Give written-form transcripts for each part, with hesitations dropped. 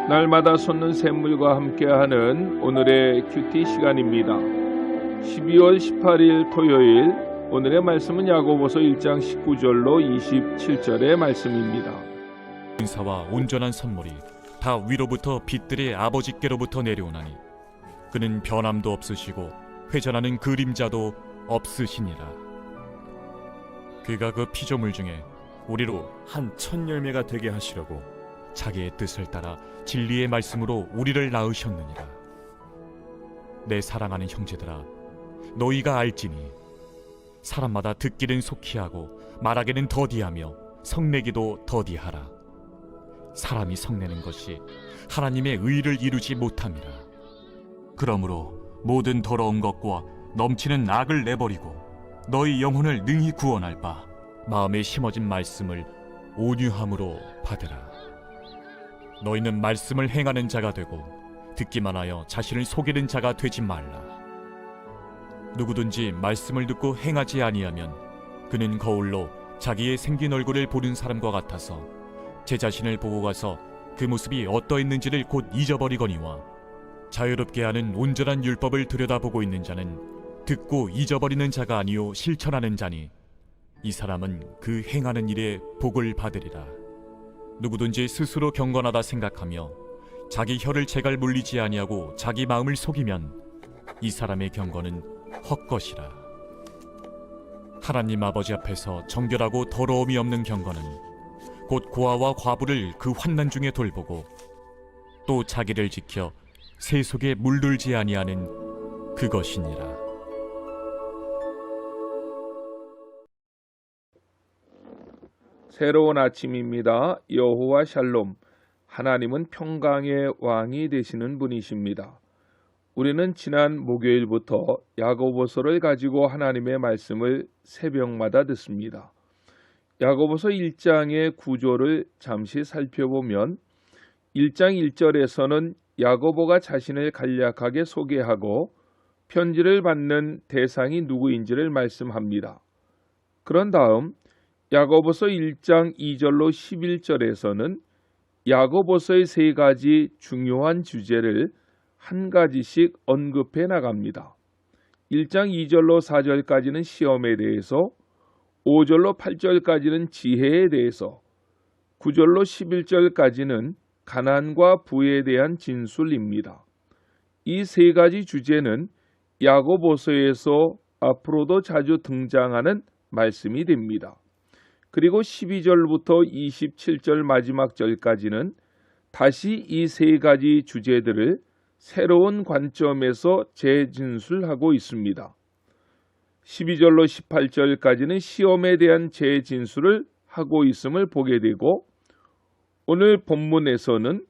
날마다 솟는 샘물과 함께하는 오늘의 큐티 시간입니다. 12월 18일 토요일, 오늘의 말씀은 야고보서 1장 19절로 27절의 말씀입니다. 은사와 온전한 선물이 다 위로부터 빛들의 아버지께로부터 내려오나니 그는 변함도 없으시고 회전하는 그림자도 없으시니라. 그가 그 피조물 중에 우리로 한 첫 열매가 되게 하시려고 자기의 뜻을 따라 진리의 말씀으로 우리를 낳으셨느니라. 내 사랑하는 형제들아, 너희가 알지니 사람마다 듣기는 속히 하고 말하기는 더디하며 성내기도 더디하라. 사람이 성내는 것이 하나님의 의를 이루지 못함이라. 그러므로 모든 더러운 것과 넘치는 악을 내버리고 너희 영혼을 능히 구원할 바 마음에 심어진 말씀을 온유함으로 받으라. 너희는 말씀을 행하는 자가 되고 듣기만 하여 자신을 속이는 자가 되지 말라. 누구든지 말씀을 듣고 행하지 아니하면 그는 거울로 자기의 생긴 얼굴을 보는 사람과 같아서 제 자신을 보고 가서 그 모습이 어떠했는지를 곧 잊어버리거니와 자유롭게 하는 온전한 율법을 들여다보고 있는 자는 듣고 잊어버리는 자가 아니요 실천하는 자니 이 사람은 그 행하는 일에 복을 받으리라. 누구든지 스스로 경건하다 생각하며 자기 혀를 제갈 물리지 아니하고 자기 마음을 속이면 이 사람의 경건은 헛것이라. 하나님 아버지 앞에서 정결하고 더러움이 없는 경건은 곧 고아와 과부를 그 환난 중에 돌보고 또 자기를 지켜 새 속에 물들지 아니하는 그것이니라. 새로운 아침입니다. 여호와 샬롬, 하나님은 평강의 왕이 되시는 분이십니다. 우리는 지난 목요일부터 야고보서를 가지고 하나님의 말씀을 새벽마다 듣습니다. 야고보서 1장의 구조를 잠시 살펴보면 1장 1절에서는 야고보가 자신을 간략하게 소개하고 편지를 받는 대상이 누구인지를 말씀합니다. 그런 다음 야고보서 1장 2절로 11절에서는 야고보서의 세 가지 중요한 주제를 한 가지씩 언급해 나갑니다. 1장 2절로 4절까지는 시험에 대해서, 5절로 8절까지는 지혜에 대해서, 9절로 11절까지는 가난과 부에 대한 진술입니다. 이 세 가지 주제는 야고보서에서 앞으로도 자주 등장하는 말씀이 됩니다. 그리고 12절부터 27절 마지막 절까지는 다시 이 세 가지 주제들을 새로운 관점에서 재진술하고 있습니다. 12절로 18절까지는 시험에 대한 재진술을 하고 있음을 보게 되고, 오늘 본문에서는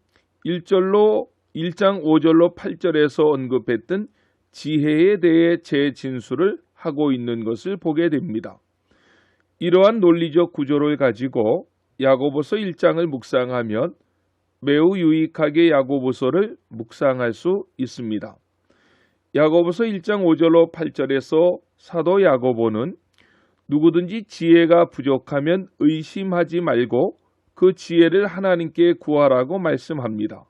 1장 5절로 8절에서 언급했던 지혜에 대해 재진술을 하고 있는 것을 보게 됩니다. 이러한 논리적 구조를 가지고 야고보서 1장을 묵상하면 매우 유익하게 야고보서를 묵상할 수 있습니다. 야고보서 1장 5절로 8절에서 사도 야고보는 누구든지 지혜가 부족하면 의심하지 말고 그 지혜를 하나님께 구하라고 말씀합니다.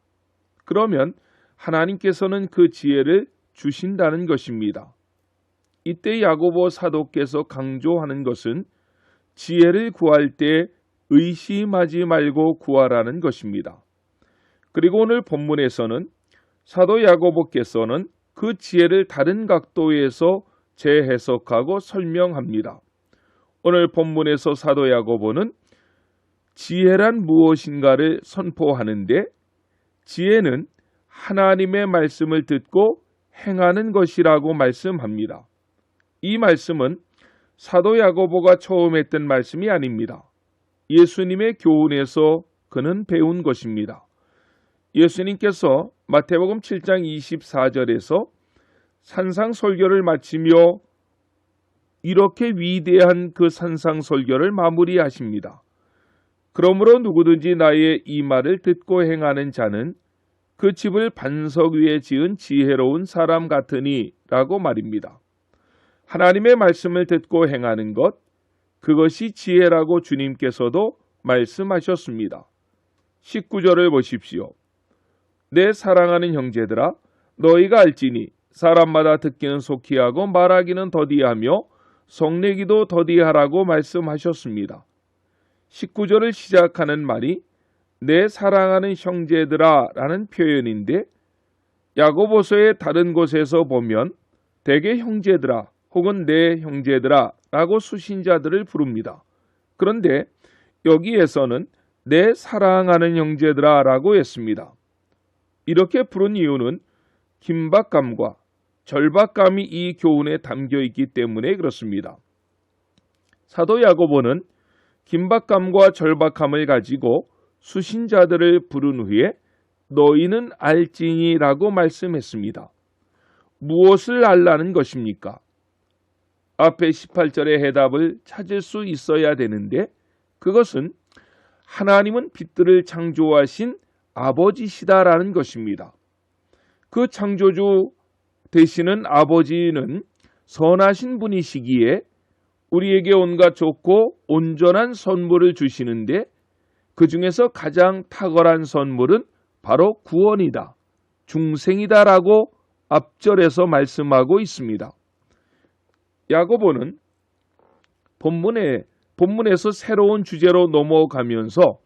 그러면 하나님께서는 그 지혜를 주신다는 것입니다. 이때 야고보 사도께서 강조하는 것은 지혜를 구할 때 의심하지 말고 구하라는 것입니다. 그리고 오늘 본문에서는 사도 야고보께서는 그 지혜를 다른 각도에서 재해석하고 설명합니다. 오늘 본문에서 사도 야고보는 지혜란 무엇인가를 선포하는데, 지혜는 하나님의 말씀을 듣고 행하는 것이라고 말씀합니다. 이 말씀은 사도 야고보가 처음 했던 말씀이 아닙니다. 예수님의 교훈에서 그는 배운 것입니다. 예수님께서 마태복음 7장 24절에서 산상설교를 마치며 이렇게 위대한 그 산상설교를 마무리하십니다. 그러므로 누구든지 나의 이 말을 듣고 행하는 자는 그 집을 반석 위에 지은 지혜로운 사람 같으니 라고 말입니다. 하나님의 말씀을 듣고 행하는 것, 그것이 지혜라고 주님께서도 말씀하셨습니다. 19절을 보십시오. 내 사랑하는 형제들아 너희가 알지니 사람마다 듣기는 속히 하고 말하기는 더디하며 성내기도 더디하라고 말씀하셨습니다. 19절을 시작하는 말이 내 사랑하는 형제들아 라는 표현인데 야고보서의 다른 곳에서 보면 대개 형제들아 혹은 내 형제들아 라고 수신자들을 부릅니다. 그런데 여기에서는 내 사랑하는 형제들아 라고 했습니다. 이렇게 부른 이유는 긴박감과 절박감이 이 교훈에 담겨 있기 때문에 그렇습니다. 사도 야고보는 긴박감과 절박함을 가지고 수신자들을 부른 후에 너희는 알지니라고 말씀했습니다. 무엇을 알라는 것입니까? 앞에 18절의 해답을 찾을 수 있어야 되는데 그것은 하나님은 빛들을 창조하신 아버지시다라는 것입니다. 그 창조주 되시는 아버지는 선하신 분이시기에 우리에게 온갖 좋고 온전한 선물을 주시는데 그 중에서 가장 탁월한 선물은 바로 구원이다, 중생이다라고 앞절에서 말씀하고 있습니다. 야고보는 본문에서 새로운 주제로 넘어가면서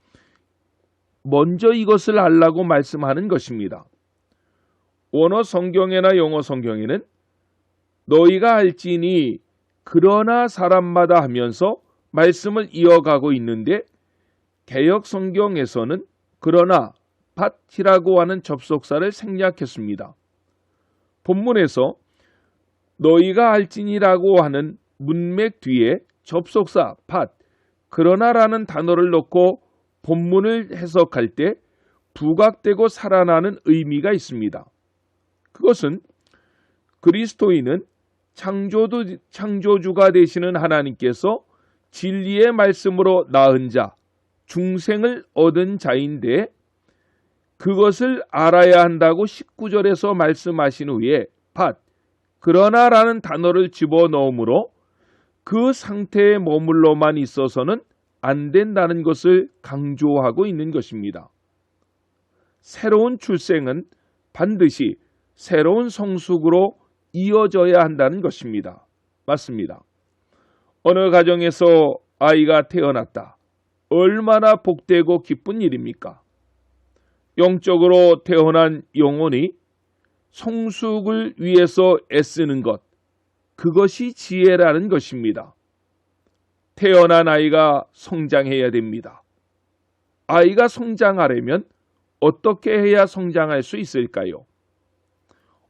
먼저 이것을 알라고 말씀하는 것입니다. 원어 성경이나 영어 성경에는 너희가 알지니 그러나 사람마다 하면서 말씀을 이어가고 있는데 개역 성경에서는 그러나 밭이라고 하는 접속사를 생략했습니다. 본문에서 너희가 알지니라고 하는 문맥 뒤에 접속사 밭, 그러나라는 단어를 넣고 본문을 해석할 때 부각되고 살아나는 의미가 있습니다. 그것은 그리스도인은 창조주가 되시는 하나님께서 진리의 말씀으로 낳은 자, 중생을 얻은 자인데 그것을 알아야 한다고 19절에서 말씀하신 후에 밭, 그러나라는 단어를 집어넣으므로 그 상태에 머물러만 있어서는 안 된다는 것을 강조하고 있는 것입니다. 새로운 출생은 반드시 새로운 성숙으로 이어져야 한다는 것입니다. 맞습니다. 어느 가정에서 아이가 태어났다. 얼마나 복되고 기쁜 일입니까? 영적으로 태어난 영혼이 성숙을 위해서 애쓰는 것, 그것이 지혜라는 것입니다. 태어난 아이가 성장해야 됩니다. 아이가 성장하려면 어떻게 해야 성장할 수 있을까요?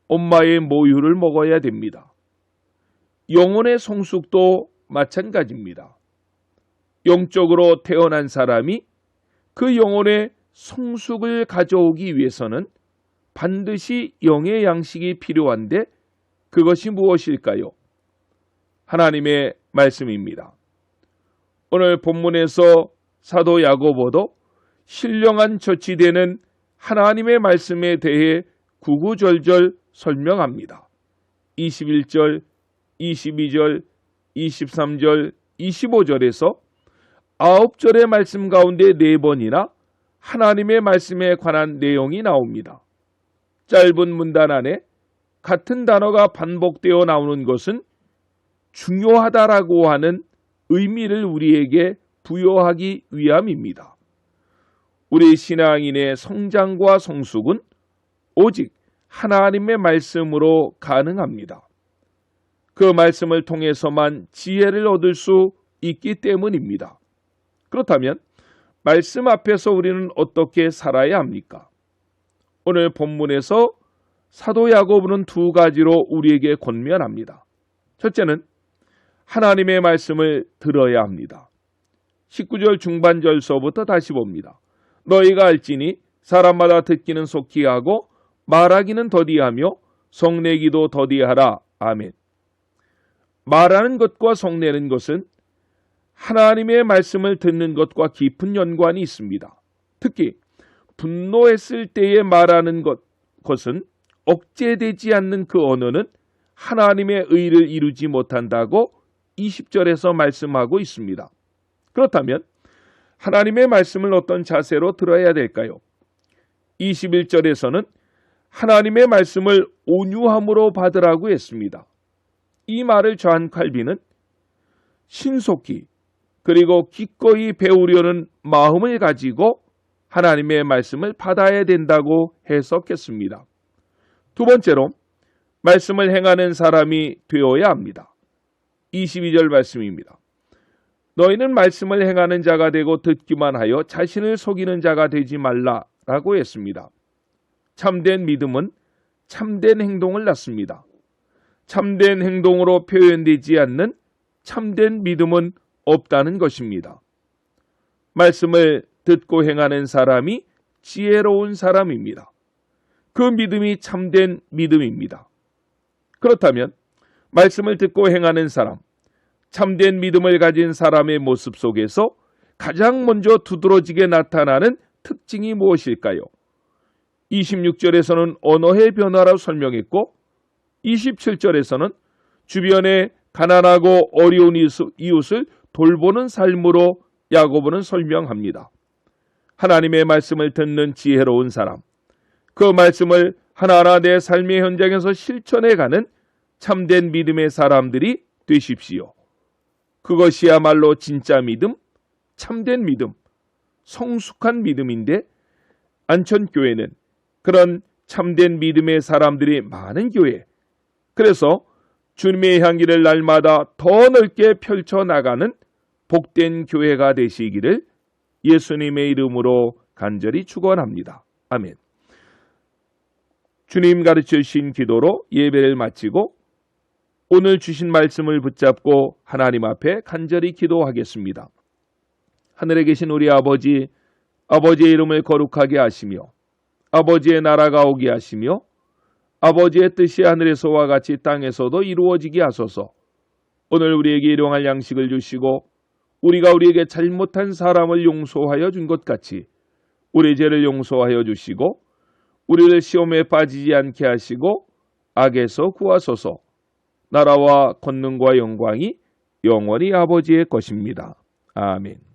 엄마의 모유를 먹어야 됩니다. 영혼의 성숙도 마찬가지입니다. 영적으로 태어난 사람이 그 영혼의 성숙을 가져오기 위해서는 반드시 영의 양식이 필요한데 그것이 무엇일까요? 하나님의 말씀입니다. 오늘 본문에서 사도 야고보도 신령한 젖이 되는 하나님의 말씀에 대해 구구절절 설명합니다. 21절, 22절, 23절, 25절에서 9절의 말씀 가운데 4번이나 하나님의 말씀에 관한 내용이 나옵니다. 짧은 문단 안에 같은 단어가 반복되어 나오는 것은 중요하다라고 하는 의미를 우리에게 부여하기 위함입니다. 우리 신앙인의 성장과 성숙은 오직 하나님의 말씀으로 가능합니다. 그 말씀을 통해서만 지혜를 얻을 수 있기 때문입니다. 그렇다면 말씀 앞에서 우리는 어떻게 살아야 합니까? 오늘 본문에서 사도 야고보는 2가지로 우리에게 권면합니다. 첫째는 하나님의 말씀을 들어야 합니다. 19절 중반절서부터 다시 봅니다. 너희가 알지니 사람마다 듣기는 속히 하고 말하기는 더디하며 성내기도 더디하라. 아멘. 말하는 것과 성내는 것은 하나님의 말씀을 듣는 것과 깊은 연관이 있습니다. 특히 분노했을 때에 말하는 것은 억제되지 않는 그 언어는 하나님의 의를 이루지 못한다고 20절에서 말씀하고 있습니다. 그렇다면 하나님의 말씀을 어떤 자세로 들어야 될까요? 21절에서는 하나님의 말씀을 온유함으로 받으라고 했습니다. 이 말을 저한 칼빈은 신속히 그리고 기꺼이 배우려는 마음을 가지고 하나님의 말씀을 받아야 된다고 해석했습니다. 두 번째로 말씀을 행하는 사람이 되어야 합니다. 22절 말씀입니다. 너희는 말씀을 행하는 자가 되고 듣기만 하여 자신을 속이는 자가 되지 말라라고 했습니다. 참된 믿음은 참된 행동을 낳습니다. 참된 행동으로 표현되지 않는 참된 믿음은 없다는 것입니다. 말씀을 듣고 행하는 사람이 지혜로운 사람입니다. 그 믿음이 참된 믿음입니다. 그렇다면 말씀을 듣고 행하는 사람, 참된 믿음을 가진 사람의 모습 속에서 가장 먼저 두드러지게 나타나는 특징이 무엇일까요? 26절에서는 언어의 변화라고 설명했고 27절에서는 주변에 가난하고 어려운 이웃을 돌보는 삶으로 야고보는 설명합니다. 하나님의 말씀을 듣는 지혜로운 사람, 그 말씀을 하나하나 내 삶의 현장에서 실천해가는 참된 믿음의 사람들이 되십시오. 그것이야말로 진짜 믿음, 참된 믿음, 성숙한 믿음인데 안천교회는 그런 참된 믿음의 사람들이 많은 교회, 그래서 주님의 향기를 날마다 더 넓게 펼쳐나가는 복된 교회가 되시기를 예수님의 이름으로 간절히 축원합니다. 아멘. 주님 가르쳐 주신 기도로 예배를 마치고 오늘 주신 말씀을 붙잡고 하나님 앞에 간절히 기도하겠습니다. 하늘에 계신 우리 아버지, 아버지의 이름을 거룩하게 하시며 아버지의 나라가 오게 하시며 아버지의 뜻이 하늘에서와 같이 땅에서도 이루어지게 하소서. 오늘 우리에게 일용할 양식을 주시고 우리가 우리에게 잘못한 사람을 용서하여 준 것 같이 우리 죄를 용서하여 주시고 우리를 시험에 빠지지 않게 하시고 악에서 구하소서. 나라와 권능과 영광이 영원히 아버지의 것입니다. 아멘.